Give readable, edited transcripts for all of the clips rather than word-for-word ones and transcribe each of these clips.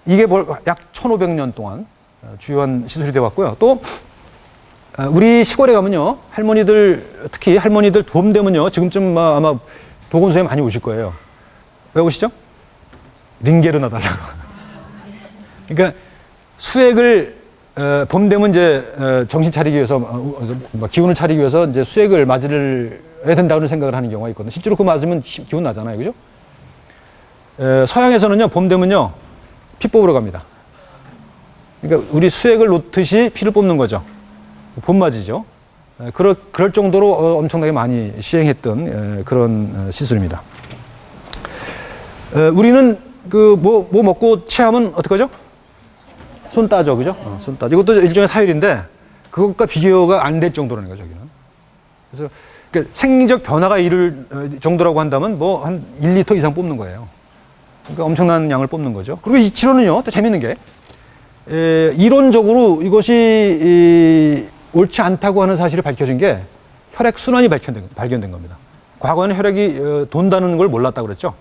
이게 약 1500년 동안 주요한 시술이 되어 왔고요. 또 우리 시골에 가면요, 할머니들, 특히 할머니들 봄 되면요, 지금쯤 아마 보건소에 많이 오실 거예요. 왜 오시죠? 링게르 놔달라고. 그러니까 수액을 봄 되면 이제 정신 차리기 위해서, 기운을 차리기 위해서 이제 수액을 맞으려야 된다는 생각을 하는 경우가 있거든요. 실제로 그 맞으면 기운 나잖아요, 그죠? 서양에서는요, 봄 되면요, 피 뽑으러 갑니다. 그러니까 우리 수액을 놓듯이 피를 뽑는 거죠. 봄맞이죠. 그럴 정도로 엄청나게 많이 시행했던 그런 시술입니다. 우리는 뭐 먹고 체하면 어떡하죠? 손 따죠, 그죠? 손 따죠. 이것도 일종의 사율인데 그것과 비교가 안 될 정도라는 거죠, 여기는. 그래서 그러니까 생리적 변화가 이를 정도라고 한다면 뭐 한 1리터 이상 뽑는 거예요. 그러니까 엄청난 양을 뽑는 거죠. 그리고 이 치료는요, 또 재밌는 게, 이론적으로 이것이 옳지 않다고 하는 사실이 밝혀진 게 혈액순환이 발견된 겁니다. 과거에는 혈액이 돈다는 걸 몰랐다고 그랬죠.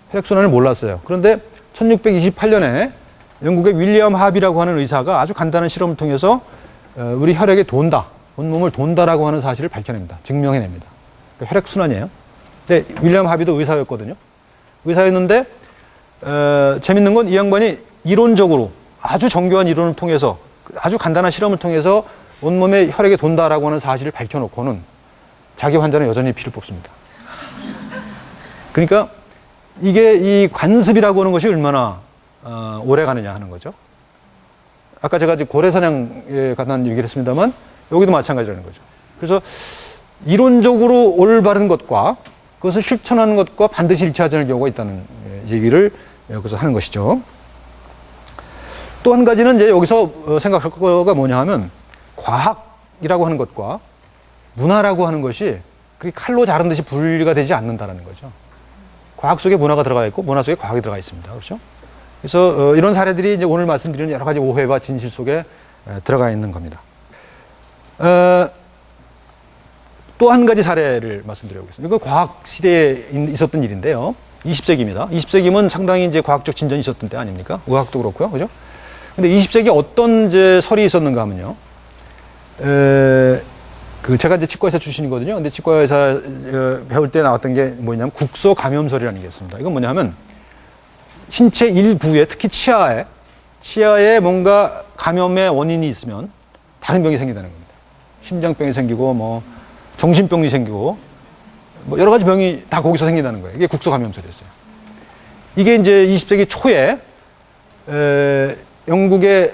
혈액순환을 몰랐어요. 그런데 1628년에 영국의 윌리엄 하비라고 하는 의사가 아주 간단한 실험을 통해서 우리 혈액이 돈다, 온몸을 돈다라고 하는 사실을 밝혀냅니다. 증명해냅니다. 그러니까 혈액순환이에요. 근데 윌리엄 하비도 의사였거든요. 의사였는데 재밌는 건 이 양반이 이론적으로 아주 정교한 이론을 통해서 아주 간단한 실험을 통해서 온몸에 혈액이 돈다라고 하는 사실을 밝혀놓고는 자기 환자는 여전히 피를 뽑습니다. 그러니까 이게 이 관습이라고 하는 것이 얼마나 오래 가느냐 하는 거죠. 아까 제가 고래사냥에 관한 얘기를 했습니다만 여기도 마찬가지라는 거죠. 그래서 이론적으로 올바른 것과 그것을 실천하는 것과 반드시 일치하지 않을 경우가 있다는 얘기를 여기서 하는 것이죠. 또 한 가지는 이제 여기서 생각할 거가 뭐냐 하면 과학이라고 하는 것과 문화라고 하는 것이 그렇게 칼로 자른 듯이 분리가 되지 않는다는 거죠. 과학 속에 문화가 들어가 있고 문화 속에 과학이 들어가 있습니다. 그렇죠? 그래서 이런 사례들이 이제 오늘 말씀드리는 여러 가지 오해와 진실 속에 들어가 있는 겁니다. 또 한 가지 사례를 말씀드려보겠습니다. 이건 과학 시대에 있었던 일인데요. 20세기입니다. 20세기면 상당히 이제 과학적 진전이 있었던 때 아닙니까? 의학도 그렇고요. 그죠? 근데 20세기 어떤 이제 설이 있었는가 하면요. 제가 이제 치과의사 출신이거든요. 근데 치과의사 배울 때 나왔던 게 뭐냐면 국소 감염설이라는 게 있습니다. 이건 뭐냐 하면 신체 일부에 특히 치아에 뭔가 감염의 원인이 있으면 다른 병이 생긴다는 겁니다. 심장병이 생기고 뭐 정신병이 생기고 뭐 여러 가지 병이 다 거기서 생긴다는 거예요. 이게 국소 감염설이었어요. 이게 이제 20세기 초에 영국의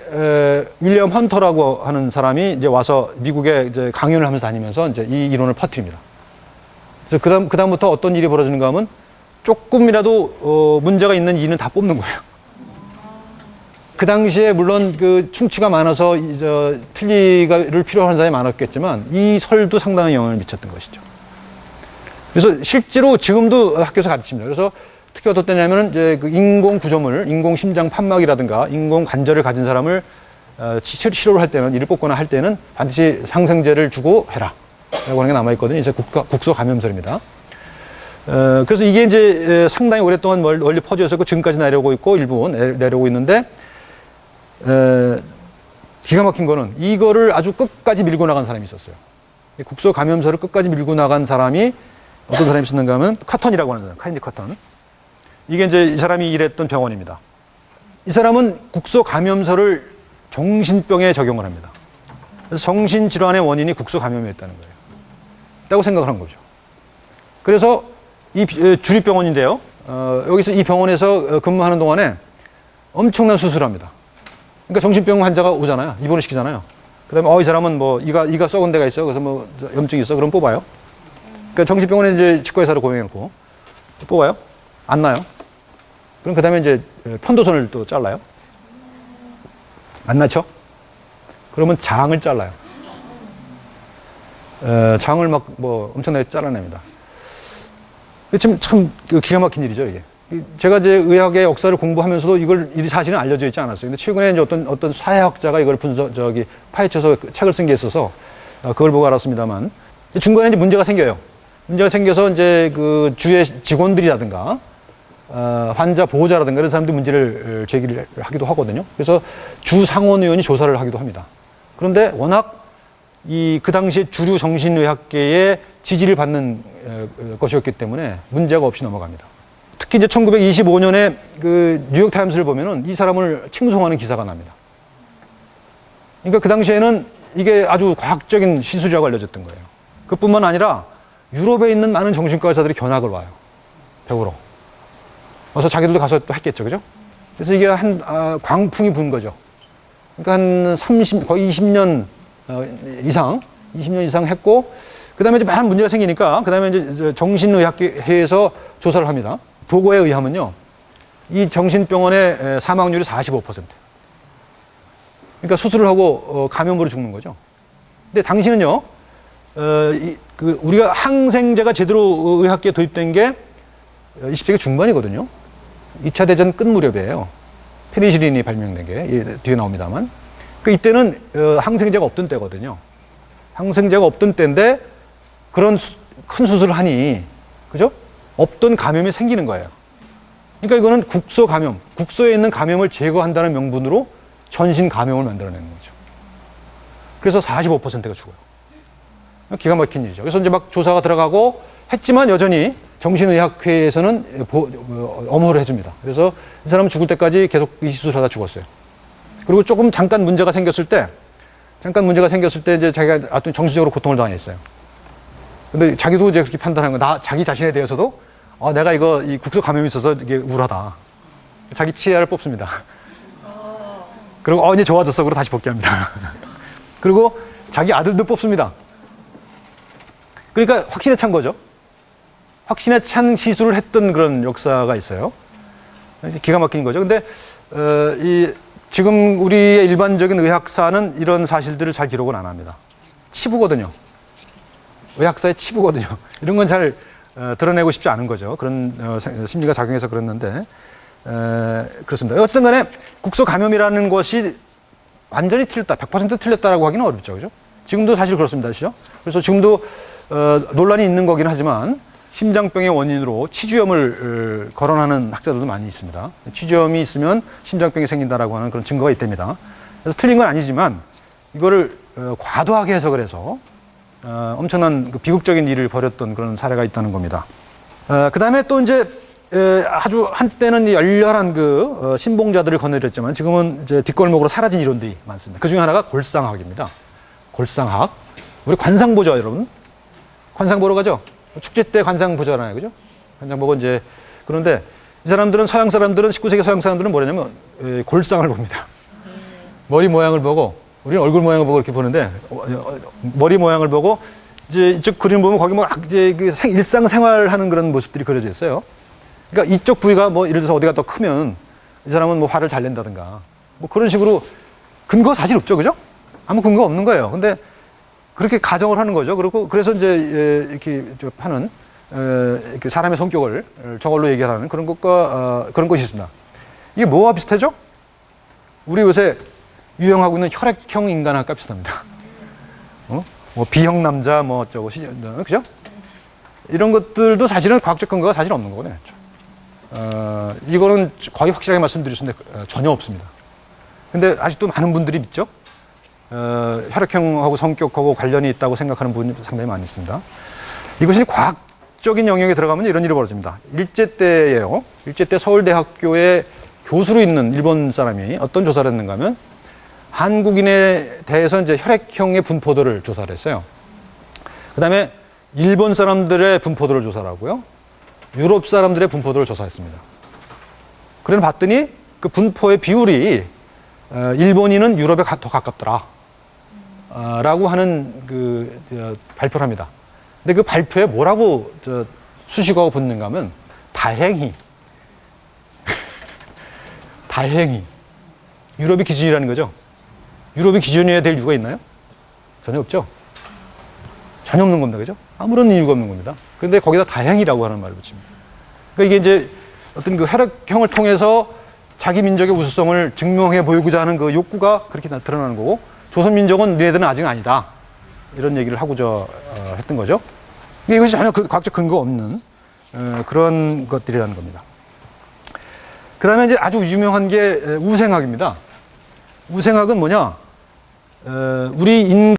윌리엄 헌터라고 하는 사람이 이제 와서 미국에 이제 강연을 하면서 다니면서 이제 이 이론을 퍼뜨립니다. 그래서 그다음부터 어떤 일이 벌어지는가 하면 조금이라도 문제가 있는 이는 다 뽑는 거예요. 그 당시에 물론 그 충치가 많아서 틀니를 필요한 사람이 많았겠지만 이 설도 상당한 영향을 미쳤던 것이죠. 그래서 실제로 지금도 학교에서 가르칩니다. 그래서 특히 어떤 때냐면은 이제 그 인공 구조물, 인공 심장 판막이라든가 인공 관절을 가진 사람을 치료를 할 때는 이를 뽑거나 할 때는 반드시 상생제를 주고 해라. 라고 하는 게 남아있거든요. 이제 국소 감염설입니다. 그래서 이게 이제 상당히 오랫동안 널리 퍼져서 지금까지 내려오고 있고 일부 내려오고 있는데 기가 막힌 거는 이거를 아주 끝까지 밀고 나간 사람이 있었어요. 국소 감염설을 끝까지 밀고 나간 사람이 어떤 사람이 있었는가 하면 커턴이라고 하는 사람, 카인디 커턴. 이게 이제 이 사람이 일했던 병원입니다. 이 사람은 국소 감염설을 정신병에 적용을 합니다. 그래서 정신질환의 원인이 국소 감염이었다는 거예요. 라고 생각을 한 거죠. 그래서 이 주립병원인데요. 여기서 이 병원에서 근무하는 동안에 엄청난 수술을 합니다. 그러니까 정신병 환자가 오잖아요. 입원을 시키잖아요. 그 다음에 이 사람은 뭐 이가 썩은 데가 있어. 그래서 뭐 염증이 있어. 그럼 뽑아요. 그러니까 정신병원에 이제 치과의사로 고용해놓고 뽑아요. 안 나요. 그럼 그 다음에 이제 편도선을 또 잘라요. 안 나죠? 그러면 장을 잘라요. 장을 막 뭐 엄청나게 잘라냅니다. 참 기가 막힌 일이죠, 이게. 제가 이제 의학의 역사를 공부하면서도 이 사실은 알려져 있지 않았어요. 근데 최근에 이제 어떤 사회학자가 이걸 파헤쳐서 책을 쓴 게 있어서 그걸 보고 알았습니다만 중간에 이제 문제가 생겨요. 문제가 생겨서 이제 그 주의 직원들이라든가 환자 보호자라든가 이런 사람들이 문제를 제기를 하기도 하거든요. 그래서 주 상원의원이 조사를 하기도 합니다. 그런데 워낙 그 당시에 주류 정신의학계의 지지를 받는 것이었기 때문에 문제가 없이 넘어갑니다. 특히 이제 1925년에 그 뉴욕타임스를 보면은 이 사람을 칭송하는 기사가 납니다. 그러니까 그 당시에는 이게 아주 과학적인 시술이라고 알려졌던 거예요. 그뿐만 아니라 유럽에 있는 많은 정신과 의사들이 견학을 와요. 배우러. 와서 자기들도 가서 또 했겠죠. 그죠? 그래서 이게 광풍이 분 거죠. 그러니까 거의 20년 이상 했고, 그 다음에 이제 많은 문제가 생기니까, 그 다음에 이제 정신의학회에서 조사를 합니다. 보고에 의하면요, 이 정신병원의 사망률이 45%. 그러니까 수술을 하고 감염으로 죽는 거죠. 근데 당시는요, 우리가 항생제가 제대로 의학계에 도입된 게 20세기 중반이거든요. 2차 대전 끝 무렵이에요. 페니실린이 발명된 게 뒤에 나옵니다만. 이때는 항생제가 없던 때거든요. 항생제가 없던 때인데 그런 큰 수술을 하니, 그죠? 없던 감염이 생기는 거예요. 그러니까 이거는 국소 감염, 국소에 있는 감염을 제거한다는 명분으로 전신 감염을 만들어내는 거죠. 그래서 45%가 죽어요. 기가 막힌 일이죠. 그래서 이제 막 조사가 들어가고 했지만 여전히 정신의학회에서는 엄호를 해줍니다. 그래서 이 사람은 죽을 때까지 계속 이 시술하다 죽었어요. 그리고 잠깐 문제가 생겼을 때 이제 자기가 어떤 정신적으로 고통을 당했어요. 근데 자기도 이제 그렇게 판단한 거, 자기 자신에 대해서도 내가 이 국소 감염이 있어서 이게 우울하다. 자기 치아를 뽑습니다. 그리고 이제 좋아졌어. 그러고 다시 복귀합니다. 그리고 자기 아들도 뽑습니다. 그러니까 확신에 찬 거죠. 확신에 찬 시술을 했던 그런 역사가 있어요. 기가 막힌 거죠. 근데 지금 우리의 일반적인 의학사는 이런 사실들을 잘 기록은 안 합니다. 치부거든요. 의학사의 치부거든요. 이런 건 잘 드러내고 싶지 않은 거죠. 그런 심리가 작용해서 그랬는데 그렇습니다. 어쨌든 간에 국소 감염이라는 것이 완전히 틀렸다, 100% 틀렸다라고 하기는 어렵죠. 그죠? 지금도 사실 그렇습니다. 그죠? 그래서 지금도 논란이 있는 거긴 하지만 심장병의 원인으로 치주염을 거론하는 학자들도 많이 있습니다. 치주염이 있으면 심장병이 생긴다라고 하는 그런 증거가 있답니다. 그래서 틀린 건 아니지만 이거를 과도하게 해석을 해서 엄청난 비극적인 일을 벌였던 그런 사례가 있다는 겁니다. 그 다음에 또 이제 아주 한때는 열렬한 신봉자들을 거느렸지만 지금은 이제 뒷골목으로 사라진 이론들이 많습니다. 그 중에 하나가 골상학입니다. 골상학. 우리 관상 보죠, 여러분. 관상 보러 가죠? 축제 때 관상 보잖아요. 그죠? 관상 보고 이제, 그런데 이 사람들은 19세기 서양 사람들은 뭐냐면 골상을 봅니다. 머리 모양을 보고, 우리는 얼굴 모양을 보고 이렇게 보는데, 머리 모양을 보고, 이제 이쪽 그림 보면 거기 이제 일상생활 하는 그런 모습들이 그려져 있어요. 그러니까 이쪽 부위가 예를 들어서 어디가 더 크면 이 사람은 화를 잘 낸다든가, 그런 식으로 근거 사실 없죠. 그죠? 아무 근거 없는 거예요. 근데 그렇게 가정을 하는 거죠. 그래서 이제 이렇게 하는 이렇게 사람의 성격을 저걸로 얘기하는 그런 그런 것이 있습니다. 이게 뭐와 비슷하죠? 우리 요새 유행하고 있는 혈액형 인간학과 비슷합니다. B형 남자 어쩌고 그죠? 이런 것들도 사실은 과학적 근거가 사실 없는 거거든요. 이거는 거의 확실하게 말씀드릴 수 있는데 전혀 없습니다. 근데 아직도 많은 분들이 믿죠? 혈액형하고 성격하고 관련이 있다고 생각하는 분이 상당히 많이 있습니다. 이것이 과학적인 영역에 들어가면 이런 일이 벌어집니다. 일제 때예요. 일제 때 서울대학교에 교수로 있는 일본 사람이 어떤 조사를 했는가 하면 한국인에 대해서 이제 혈액형의 분포도를 조사를 했어요. 그 다음에 일본 사람들의 분포도를 조사를 하고요. 유럽 사람들의 분포도를 조사했습니다. 그래 봤더니 그 분포의 비율이 일본인은 유럽에 더 가깝더라. 라고 하는 발표를 합니다. 근데 그 발표에 뭐라고 수식어가 붙는가 하면 다행히. 다행히. 유럽이 기준이라는 거죠. 유럽이 기준이어야 될 이유가 있나요? 전혀 없죠. 전혀 없는 겁니다. 그죠? 아무런 이유가 없는 겁니다. 그런데 거기다 다행이라고 하는 말을 붙입니다. 그러니까 이게 이제 어떤 혈액형을 통해서 자기 민족의 우수성을 증명해 보이고자 하는 그 욕구가 그렇게 드러나는 거고, 조선민족은 너희들은 아직 아니다. 이런 얘기를 하고자 했던 거죠. 이것이 전혀 과학적 근거가 없는 그런 것들이라는 겁니다. 그다음에 이제 아주 유명한 게 우생학입니다. 우생학은 뭐냐? 우리